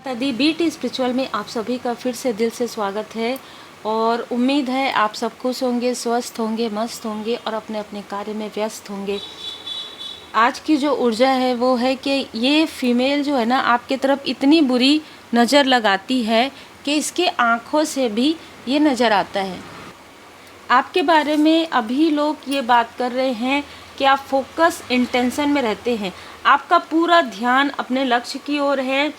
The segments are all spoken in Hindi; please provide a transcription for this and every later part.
दी बीटी स्पिरिचुअल में आप सभी का फिर से दिल से स्वागत है और उम्मीद है आप सब खुश होंगे, स्वस्थ होंगे, मस्त होंगे और अपने अपने कार्य में व्यस्त होंगे। आज की जो ऊर्जा है वो है कि ये फीमेल जो है ना आपके तरफ इतनी बुरी नज़र लगाती है कि इसके आँखों से भी ये नज़र आता है। आपके बारे में अभी लोग ये बात कर रहे हैं कि आप फोकस इंटेंशन में रहते हैं, आपका पूरा ध्यान अपने लक्ष्य की ओर है।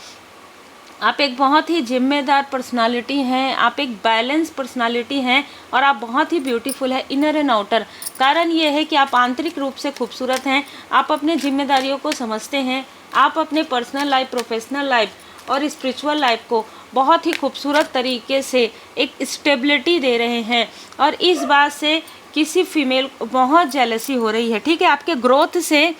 आप एक बहुत ही जिम्मेदार पर्सनालिटी हैं, आप एक बैलेंस पर्सनालिटी हैं और आप बहुत ही ब्यूटीफुल है इनर एंड आउटर। कारण ये है कि आप आंतरिक रूप से खूबसूरत हैं, आप अपने जिम्मेदारियों को समझते हैं, आप अपने पर्सनल लाइफ, प्रोफेशनल लाइफ और स्पिरिचुअल लाइफ को बहुत ही खूबसूरत तरीके से एक स्टेबिलिटी दे रहे हैं। और इस बात से किसी फीमेल को बहुत जेलसी हो रही है, ठीक है, आपके ग्रोथ से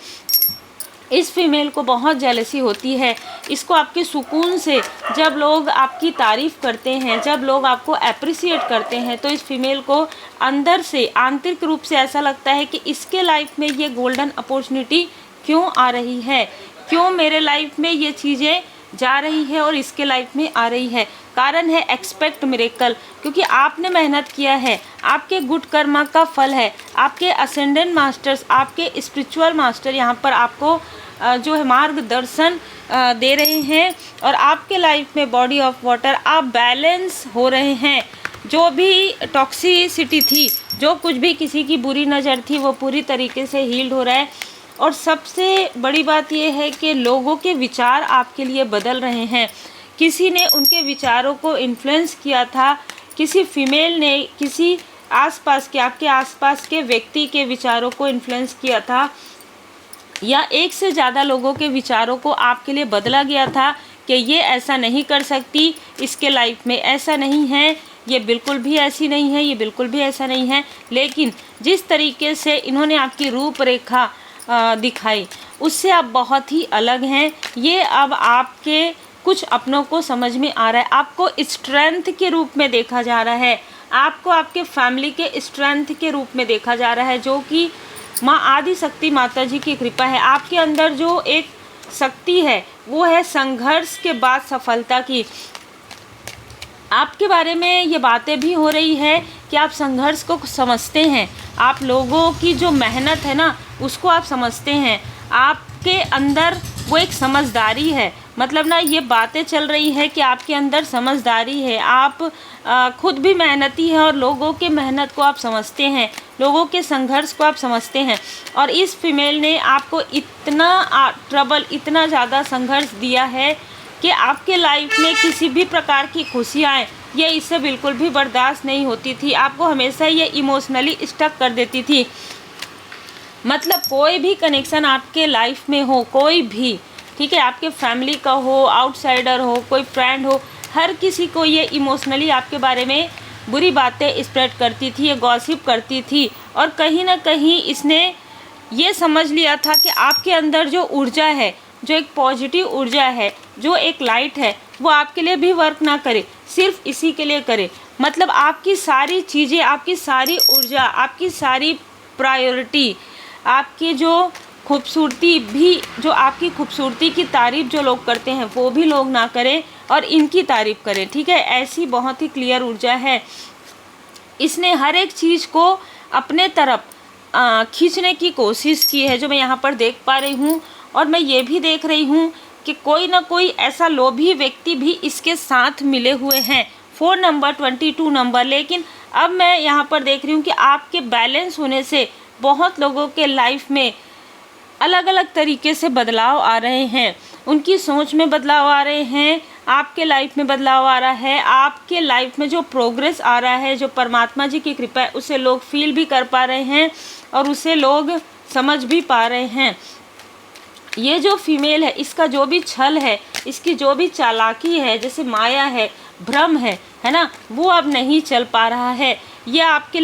इस फीमेल को बहुत जेलसी होती है। इसको आपके सुकून से जब लोग आपकी तारीफ़ करते हैं, जब लोग आपको अप्रिसिएट करते हैं, तो इस फीमेल को अंदर से आंतरिक रूप से ऐसा लगता है कि इसके लाइफ में ये गोल्डन अपॉर्चुनिटी क्यों आ रही है, क्यों मेरे लाइफ में ये चीज़ें जा रही है और इसके लाइफ में आ रही है। कारण है एक्सपेक्ट मिरेकल, क्योंकि आपने मेहनत किया है, आपके गुड कर्मा का फल है। आपके असेंडेंट मास्टर्स, आपके स्पिरिचुअल मास्टर यहाँ पर आपको जो है मार्गदर्शन दे रहे हैं और आपके लाइफ में बॉडी ऑफ वाटर आप बैलेंस हो रहे हैं। जो भी टॉक्सिसिटी थी, जो कुछ भी किसी की बुरी नज़र थी, वो पूरी तरीके से हील्ड हो रहा है। और सबसे बड़ी बात यह है कि लोगों के विचार आपके लिए बदल रहे हैं। किसी ने उनके विचारों को इन्फ्लुएंस किया था, किसी फीमेल ने किसी आसपास के, आपके आसपास के व्यक्ति के विचारों को इन्फ्लुएंस किया था, या एक से ज़्यादा लोगों के विचारों को आपके लिए बदला गया था कि ये ऐसा नहीं कर सकती, इसके लाइफ में ऐसा नहीं है, ये बिल्कुल भी ऐसी नहीं है, ये बिल्कुल भी ऐसा नहीं है। लेकिन जिस तरीके से इन्होंने आपकी रूपरेखा दिखाई, उससे आप बहुत ही अलग हैं। ये अब आपके कुछ अपनों को समझ में आ रहा है, आपको स्ट्रेंथ के रूप में देखा जा रहा है, आपको आपके फैमिली के स्ट्रेंथ के रूप में देखा जा रहा है, जो कि माँ आदि शक्ति माता जी की कृपा है। आपके अंदर जो एक शक्ति है वो है संघर्ष के बाद सफलता की। आपके बारे में ये बातें भी हो रही है कि आप संघर्ष को समझते हैं, आप लोगों की जो मेहनत है ना उसको आप समझते हैं। आपके अंदर वो एक समझदारी है, मतलब ना ये बातें चल रही है कि आपके अंदर समझदारी है, आप खुद भी मेहनती हैं और लोगों के मेहनत को आप समझते हैं, लोगों के संघर्ष को आप समझते हैं। और इस फीमेल ने आपको इतना ट्रबल, इतना ज़्यादा संघर्ष दिया है कि आपके लाइफ में किसी भी प्रकार की खुशी आए ये इससे बिल्कुल भी बर्दाश्त नहीं होती थी। आपको हमेशा ये इमोशनली स्टक कर देती थी। मतलब कोई भी कनेक्शन आपके लाइफ में हो, कोई भी, ठीक है, आपके फैमिली का हो, आउटसाइडर हो, कोई फ्रेंड हो, हर किसी को ये इमोशनली आपके बारे में बुरी बातें स्प्रेड करती थी, ये गॉसिप करती थी। और कहीं ना कहीं इसने ये समझ लिया था कि आपके अंदर जो ऊर्जा है, जो एक पॉजिटिव ऊर्जा है, जो एक लाइट है, वो आपके लिए भी वर्क ना करे, सिर्फ इसी के लिए करे। मतलब आपकी सारी चीज़ें, आपकी सारी ऊर्जा, आपकी सारी प्रायोरिटी, आपकी जो खूबसूरती भी, जो आपकी खूबसूरती की तारीफ़ जो लोग करते हैं वो भी लोग ना करें और इनकी तारीफ़ करें, ठीक है। ऐसी बहुत ही क्लियर ऊर्जा है। इसने हर एक चीज़ को अपने तरफ खींचने की कोशिश की है, जो मैं यहाँ पर देख पा रही हूँ। और मैं ये भी देख रही हूँ कि कोई ना कोई ऐसा लोभी व्यक्ति भी इसके साथ मिले हुए हैं, 4 नंबर, 22 नंबर। लेकिन अब मैं यहाँ पर देख रही हूँ कि आपके बैलेंस होने से बहुत लोगों के लाइफ में अलग अलग तरीके से बदलाव आ रहे हैं, उनकी सोच में बदलाव आ रहे हैं, आपके लाइफ में बदलाव आ रहा है, आपके लाइफ में जो प्रोग्रेस आ रहा है, जो परमात्मा जी की कृपा है, उसे लोग फील भी कर पा रहे हैं और उसे लोग समझ भी पा रहे हैं। ये जो फीमेल है, इसका जो भी छल है, इसकी जो भी चालाकी है, जैसे माया है, भ्रम है ना, वो अब नहीं चल पा रहा है। ये आपके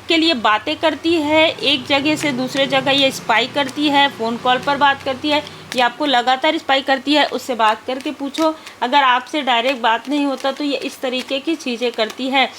लिए बातें करती है, एक जगह से दूसरे जगह ये स्पाई करती है, फ़ोन कॉल पर बात करती है, ये आपको लगातार स्पाई करती है। उससे बात करके पूछो, अगर आपसे डायरेक्ट बात नहीं होता तो ये इस तरीके की चीज़ें करती है।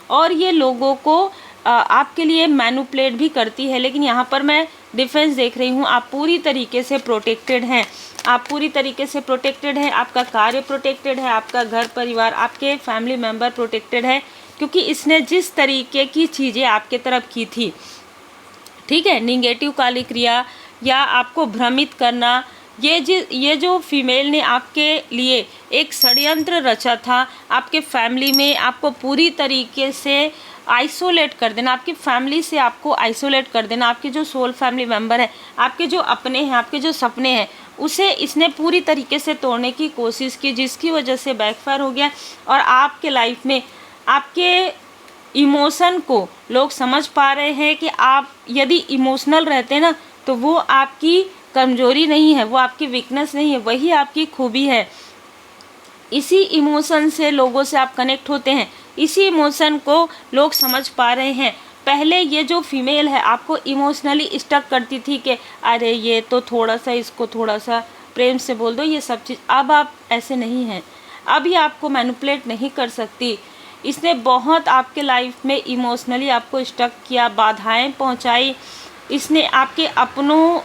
और ये लोगों को आपके लिए मैनिपुलेट भी करती है। लेकिन यहाँ पर मैं डिफेंस देख रही हूँ, आप पूरी तरीके से प्रोटेक्टेड हैं, आप पूरी तरीके से प्रोटेक्टेड हैं, आपका कार्य प्रोटेक्टेड है, आपका घर परिवार, आपके फैमिली मेम्बर प्रोटेक्टेड है, क्योंकि इसने जिस तरीके की चीज़ें आपके तरफ की थी, ठीक है, निगेटिव काली क्रिया या आपको भ्रमित करना, ये जो फीमेल ने आपके लिए एक षड्यंत्र रचा था, आपके फैमिली में आपको पूरी तरीके से आइसोलेट कर देना, आपकी फैमिली से आपको आइसोलेट कर देना, आपके जो सोल फैमिली मेम्बर हैं, आपके जो अपने हैं, आपके जो सपने हैं, उसे इसने पूरी तरीके से तोड़ने की कोशिश की, जिसकी वजह से बैकफायर हो गया। और आपके लाइफ में आपके इमोशन को लोग समझ पा रहे हैं कि आप यदि इमोशनल रहते हैं ना, तो वो आपकी कमजोरी नहीं है, वो आपकी वीकनेस नहीं है, वही आपकी खूबी है। इसी इमोशन से लोगों से आप कनेक्ट होते हैं, इसी इमोशन को लोग समझ पा रहे हैं। पहले ये जो फीमेल है आपको इमोशनली स्टक करती थी कि अरे ये तो थोड़ा सा, इसको थोड़ा सा प्रेम से बोल दो, ये सब चीज़। अब आप ऐसे नहीं हैं, अब ये आपको मैनिपुलेट नहीं कर सकती। इसने बहुत आपके लाइफ में इमोशनली आपको स्टक किया, बाधाएं पहुंचाई, इसने आपके अपनों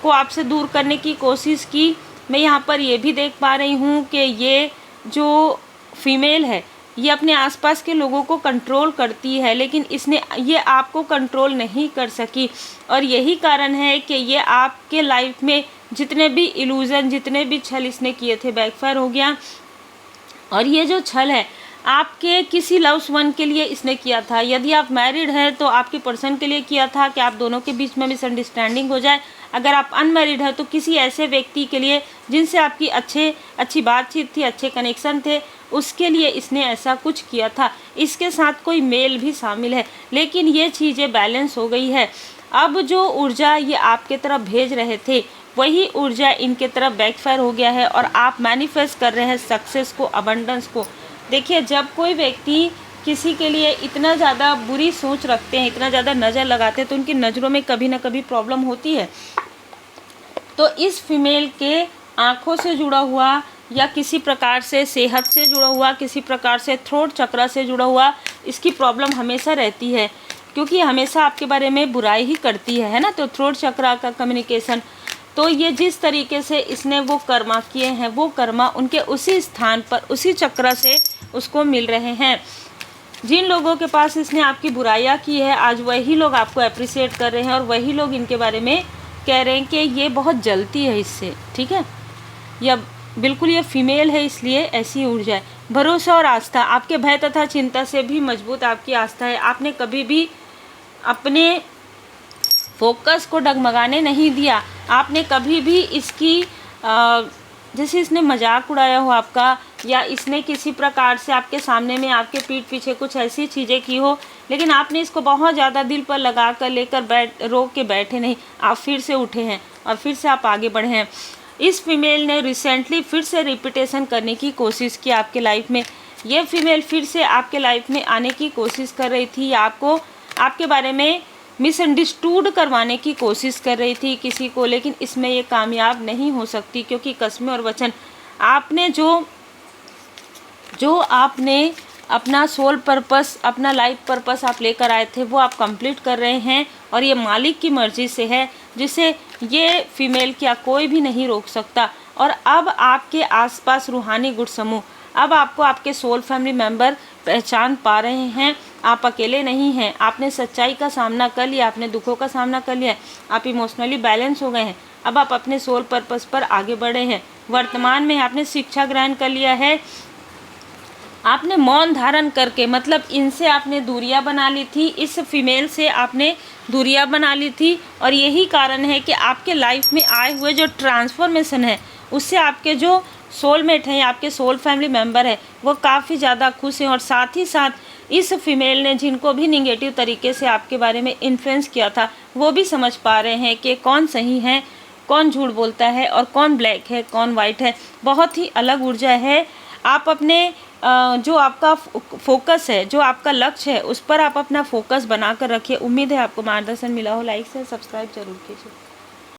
को आपसे दूर करने की कोशिश की। मैं यहाँ पर ये भी देख पा रही हूँ कि ये जो फीमेल है ये अपने आसपास के लोगों को कंट्रोल करती है, लेकिन इसने ये आपको कंट्रोल नहीं कर सकी। और यही कारण है कि ये आपके लाइफ में जितने भी इल्यूज़न, जितने भी छल इसने किए थे, बैकफायर हो गया। और ये जो छल है आपके किसी लव्स वन के लिए इसने किया था। यदि आप मैरिड हैं तो आपके पर्सन के लिए किया था कि आप दोनों के बीच में मिसअंडरस्टैंडिंग हो जाए। अगर आप अनमैरिड हैं तो किसी ऐसे व्यक्ति के लिए जिनसे आपकी अच्छी बातचीत थी, अच्छे कनेक्शन थे, उसके लिए इसने ऐसा कुछ किया था। इसके साथ कोई मेल भी शामिल है, लेकिन ये चीज़ें बैलेंस हो गई है। अब जो ऊर्जा ये आपके तरफ भेज रहे थे वही ऊर्जा इनके तरफ बैकफायर हो गया है और आप मैनिफेस्ट कर रहे हैं सक्सेस को, अबंडेंस को। देखिए, जब कोई व्यक्ति किसी के लिए इतना ज़्यादा बुरी सोच रखते हैं, इतना ज़्यादा नज़र लगाते हैं, तो उनकी नज़रों में कभी ना कभी प्रॉब्लम होती है। तो इस फीमेल के आँखों से जुड़ा हुआ या किसी प्रकार से सेहत से जुड़ा हुआ, किसी प्रकार से थ्रोट चक्र से जुड़ा हुआ इसकी प्रॉब्लम हमेशा रहती है, क्योंकि हमेशा आपके बारे में बुराई ही करती है ना। तो थ्रोट चक्र का कम्युनिकेशन, तो ये जिस तरीके से इसने वो कर्मा किए हैं, वो कर्मा उनके उसी स्थान पर, उसी चक्र से उसको मिल रहे हैं। जिन लोगों के पास इसने आपकी बुराइयां की है, आज वही लोग आपको अप्रिशिएट कर रहे हैं और वही लोग इनके बारे में कह रहे हैं कि ये बहुत जलती है इससे, ठीक है, या बिल्कुल ये फीमेल है इसलिए ऐसी ऊर्जा है। भरोसा और आस्था, आपके भय तथा चिंता से भी मजबूत आपकी आस्था है। आपने कभी भी अपने फोकस को डगमगाने नहीं दिया, आपने कभी भी इसकी जैसे इसने मजाक उड़ाया हो आपका, या इसने किसी प्रकार से आपके सामने में आपके पीठ पीछे कुछ ऐसी चीज़ें की हो, लेकिन आपने इसको बहुत ज़्यादा दिल पर लगा कर लेकर रोक के बैठे नहीं, आप फिर से उठे हैं और फिर से आप आगे बढ़े हैं। इस फीमेल ने रिसेंटली फिर से रिपीटेशन करने की कोशिश की आपके लाइफ में। ये फीमेल फिर से आपके लाइफ में आने की कोशिश कर रही थी, या आपको आपके बारे में मिसअंडरस्टूड करवाने की कोशिश कर रही थी किसी को, लेकिन इसमें ये कामयाब नहीं हो सकती, क्योंकि कस्में और वचन आपने जो आपने अपना सोल पर्पस, अपना लाइफ पर्पस आप लेकर आए थे, वो आप कंप्लीट कर रहे हैं। और ये मालिक की मर्ज़ी से है, जिसे ये फीमेल क्या कोई भी नहीं रोक सकता। और अब आपके आसपास रूहानी गुट समूह, अब आपको आपके सोल फैमिली मेम्बर पहचान पा रहे हैं। आप अकेले नहीं हैं, आपने सच्चाई का सामना कर लिया, आपने दुखों का सामना कर लिया, आप इमोशनली बैलेंस हो गए हैं। अब आप अपने सोल पर्पस पर आगे बढ़े हैं। वर्तमान में आपने शिक्षा ग्रहण कर लिया है, आपने मौन धारण करके, मतलब इनसे आपने दूरियां बना ली थी, इस फीमेल से आपने दूरियां बना ली थी। और यही कारण है कि आपके लाइफ में आए हुए जो ट्रांसफॉर्मेशन है, उससे आपके जो सोलमेट हैं, आपके सोल फैमिली मेम्बर है, वो काफ़ी ज़्यादा खुश हैं। और साथ ही साथ इस फीमेल ने जिनको भी निगेटिव तरीके से आपके बारे में इन्फ्लुएंस किया था, वो भी समझ पा रहे हैं कि कौन सही है, कौन झूठ बोलता है और कौन ब्लैक है, कौन वाइट है। बहुत ही अलग ऊर्जा है। आप अपने जो आपका फोकस है, जो आपका लक्ष्य है, उस पर आप अपना फोकस बनाकर रखिए। उम्मीद है आपको मार्गदर्शन मिला हो। लाइक से सब्सक्राइब जरूर कीजिए।